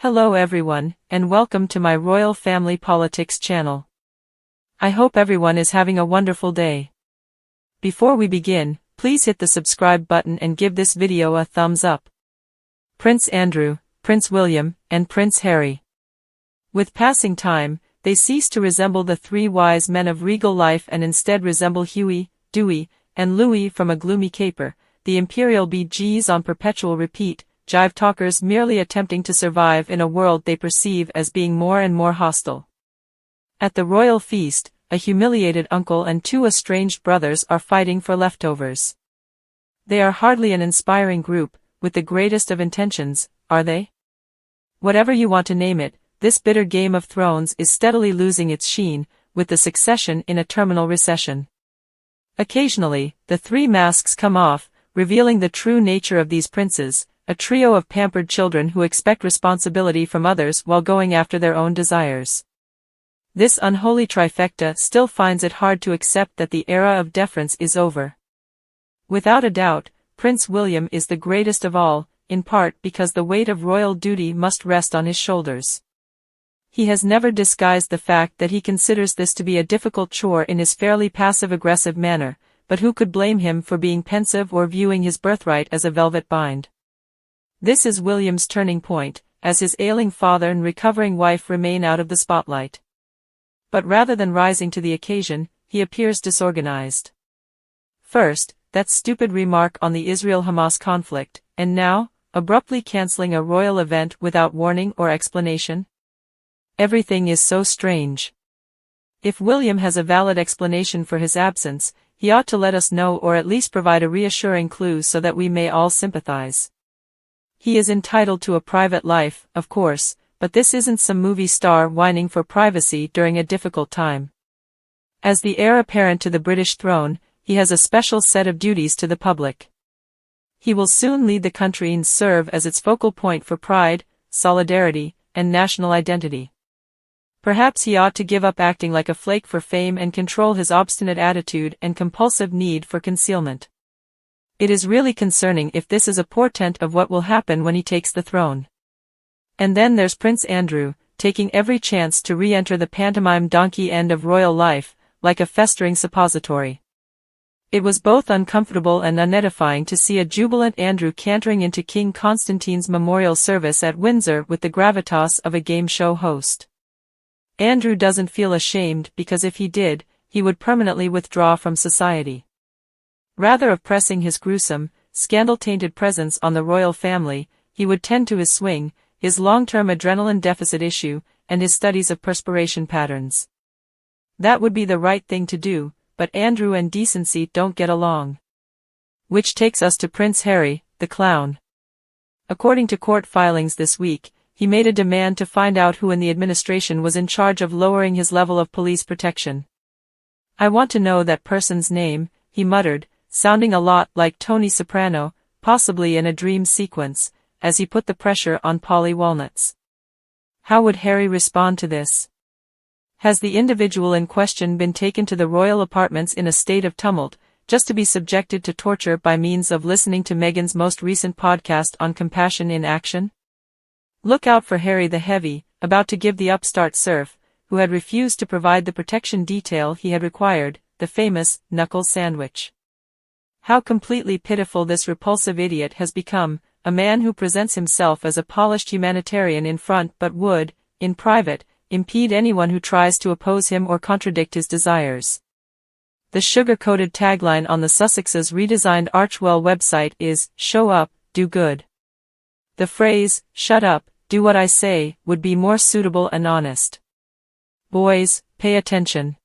Hello everyone, and welcome to my Royal Family Politics channel. I hope everyone is having a wonderful day. Before we begin, please hit the subscribe button and give this video a thumbs up. Prince Andrew, Prince William, and Prince Harry. With passing time, they cease to resemble the three wise men of regal life and instead resemble Huey, Dewey, and Louis from A Gloomy Caper, the imperial BGs on perpetual repeat, jive talkers merely attempting to survive in a world they perceive as being more and more hostile. At the royal feast, a humiliated uncle and two estranged brothers are fighting for leftovers. They are hardly an inspiring group, with the greatest of intentions, are they? Whatever you want to name it, this bitter Game of Thrones is steadily losing its sheen, with the succession in a terminal recession. Occasionally, the three masks come off, revealing the true nature of these princes, a trio of pampered children who expect responsibility from others while going after their own desires. This unholy trifecta still finds it hard to accept that the era of deference is over. Without a doubt, Prince William is the greatest of all, in part because the weight of royal duty must rest on his shoulders. He has never disguised the fact that he considers this to be a difficult chore in his fairly passive-aggressive manner, but who could blame him for being pensive or viewing his birthright as a velvet bind? This is William's turning point, as his ailing father and recovering wife remain out of the spotlight. But rather than rising to the occasion, he appears disorganized. First, that stupid remark on the Israel-Hamas conflict, and now, abruptly canceling a royal event without warning or explanation? Everything is so strange. If William has a valid explanation for his absence, he ought to let us know or at least provide a reassuring clue so that we may all sympathize. He is entitled to a private life, of course, but this isn't some movie star whining for privacy during a difficult time. As the heir apparent to the British throne, he has a special set of duties to the public. He will soon lead the country and serve as its focal point for pride, solidarity, and national identity. Perhaps he ought to give up acting like a flake for fame and control his obstinate attitude and compulsive need for concealment. It is really concerning if this is a portent of what will happen when he takes the throne. And then there's Prince Andrew, taking every chance to re-enter the pantomime donkey end of royal life, like a festering suppository. It was both uncomfortable and unedifying to see a jubilant Andrew cantering into King Constantine's memorial service at Windsor with the gravitas of a game show host. Andrew doesn't feel ashamed because if he did, he would permanently withdraw from society. Rather of pressing his gruesome, scandal-tainted presence on the royal family, he would tend to his swing, his long-term adrenaline deficit issue, and his studies of perspiration patterns. That would be the right thing to do, but Andrew and decency don't get along. Which takes us to Prince Harry, the clown. According to court filings this week, he made a demand to find out who in the administration was in charge of lowering his level of police protection. "I want to know that person's name," he muttered, sounding a lot like Tony Soprano, possibly in a dream sequence, as he put the pressure on Polly Walnuts. How would Harry respond to this? Has the individual in question been taken to the royal apartments in a state of tumult, just to be subjected to torture by means of listening to Meghan's most recent podcast on compassion in action? Look out for Harry the Heavy, about to give the upstart serf, who had refused to provide the protection detail he had required, the famous knuckle sandwich. How completely pitiful this repulsive idiot has become, a man who presents himself as a polished humanitarian in front but would, in private, impede anyone who tries to oppose him or contradict his desires. The sugar-coated tagline on the Sussex's redesigned Archewell website is, "Show up, do good." The phrase, "Shut up, do what I say," would be more suitable and honest. Boys, pay attention.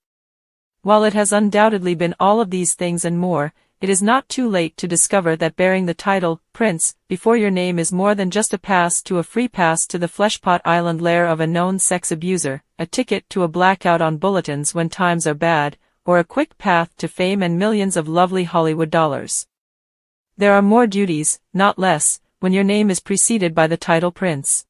While it has undoubtedly been all of these things and more, it is not too late to discover that bearing the title, Prince, before your name is more than just a pass to a free pass to the Fleshpot Island lair of a known sex abuser, a ticket to a blackout on bulletins when times are bad, or a quick path to fame and millions of lovely Hollywood dollars. There are more duties, not less, when your name is preceded by the title Prince.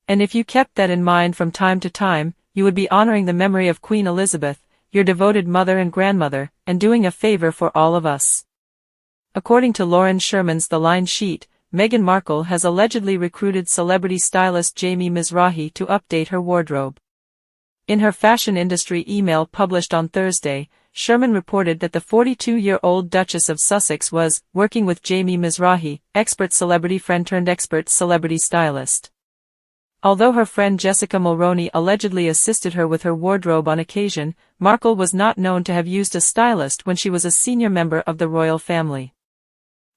And if you kept that in mind from time to time, you would be honoring the memory of Queen Elizabeth, your devoted mother and grandmother, and doing a favor for all of us. According to Lauren Sherman's The Line Sheet, Meghan Markle has allegedly recruited celebrity stylist Jamie Mizrahi to update her wardrobe. In her fashion industry email published on Thursday, Sherman reported that the 42-year-old Duchess of Sussex was working with Jamie Mizrahi, expert celebrity friend turned expert celebrity stylist. Although her friend Jessica Mulroney allegedly assisted her with her wardrobe on occasion, Markle was not known to have used a stylist when she was a senior member of the royal family.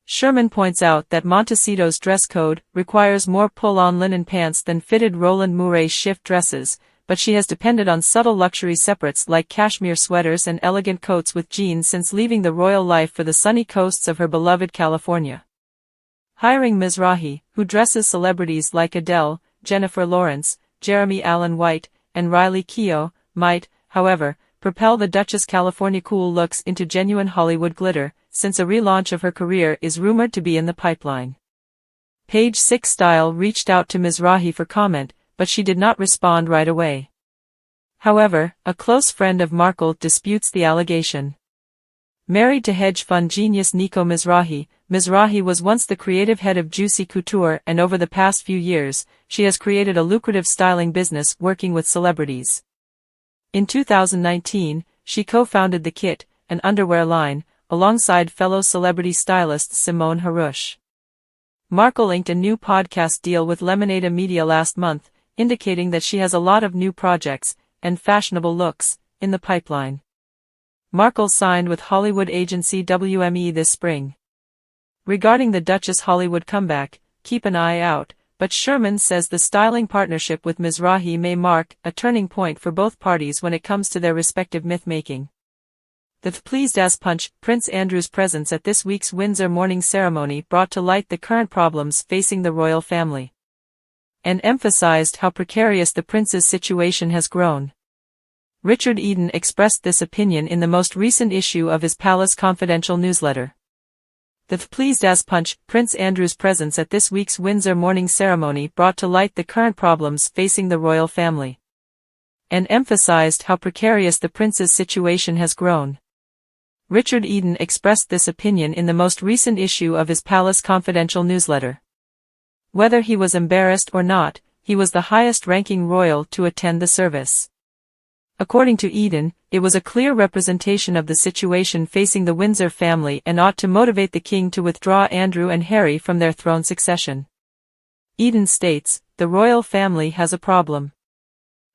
Sherman points out that Montecito's dress code requires more pull-on linen pants than fitted Roland Mouret shift dresses, but she has depended on subtle luxury separates like cashmere sweaters and elegant coats with jeans since leaving the royal life for the sunny coasts of her beloved California. Hiring Mizrahi, who dresses celebrities like Adele, Jennifer Lawrence, Jeremy Allen White, and Riley Keough, might, however, propel the Duchess' California cool looks into genuine Hollywood glitter, since a relaunch of her career is rumored to be in the pipeline. Page Six Style reached out to Mizrahi for comment, but she did not respond right away. However, a close friend of Markle disputes the allegation. Married to hedge fund genius Nico Mizrahi, Mizrahi was once the creative head of Juicy Couture, and over the past few years, she has created a lucrative styling business working with celebrities. In 2019, she co-founded The Kit, an underwear line, alongside fellow celebrity stylist Simone Harouche. Markle inked a new podcast deal with Lemonade Media last month, indicating that she has a lot of new projects, and fashionable looks, in the pipeline. Markle signed with Hollywood agency WME this spring. Regarding the Duchess' Hollywood comeback, keep an eye out, but Sherman says the styling partnership with Mizrahi may mark a turning point for both parties when it comes to their respective myth-making. The pleased as punch, Prince Andrew's presence at this week's Windsor morning ceremony brought to light the current problems facing the royal family, and emphasized how precarious the prince's situation has grown. Richard Eden expressed this opinion in the most recent issue of his Palace Confidential newsletter. The pleased as punch, Prince Andrew's presence at this week's Windsor morning ceremony brought to light the current problems facing the royal family, and emphasized how precarious the prince's situation has grown. Richard Eden expressed this opinion in the most recent issue of his Palace Confidential newsletter. Whether he was embarrassed or not, he was the highest-ranking royal to attend the service. According to Eden, it was a clear representation of the situation facing the Windsor family and ought to motivate the king to withdraw Andrew and Harry from their throne succession. Eden states, the royal family has a problem.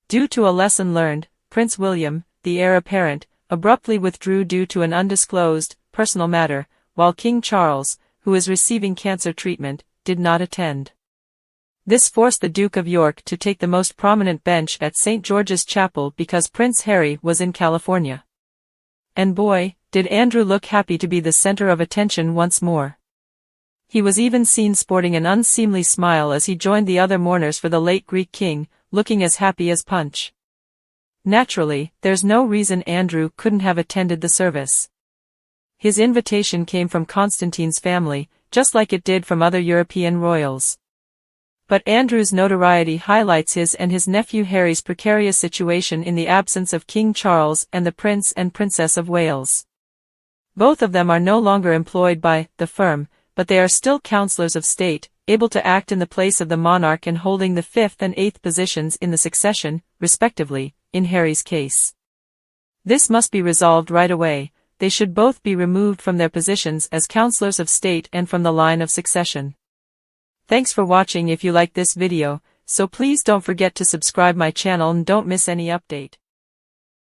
Due to a lesson learned, Prince William, the heir apparent, abruptly withdrew due to an undisclosed, personal matter, while King Charles, who is receiving cancer treatment, did not attend. This forced the Duke of York to take the most prominent bench at St. George's Chapel because Prince Harry was in California. And boy, did Andrew look happy to be the center of attention once more. He was even seen sporting an unseemly smile as he joined the other mourners for the late Greek king, looking as happy as Punch. Naturally, there's no reason Andrew couldn't have attended the service. His invitation came from Constantine's family, just like it did from other European royals. But Andrew's notoriety highlights his and his nephew Harry's precarious situation in the absence of King Charles and the Prince and Princess of Wales. Both of them are no longer employed by the firm, but they are still councillors of state, able to act in the place of the monarch and holding the 5th and 8th positions in the succession, respectively, in Harry's case. This must be resolved right away. They should both be removed from their positions as councillors of state and from the line of succession. Thanks for watching. If you like this video, so please don't forget to subscribe my channel and don't miss any update.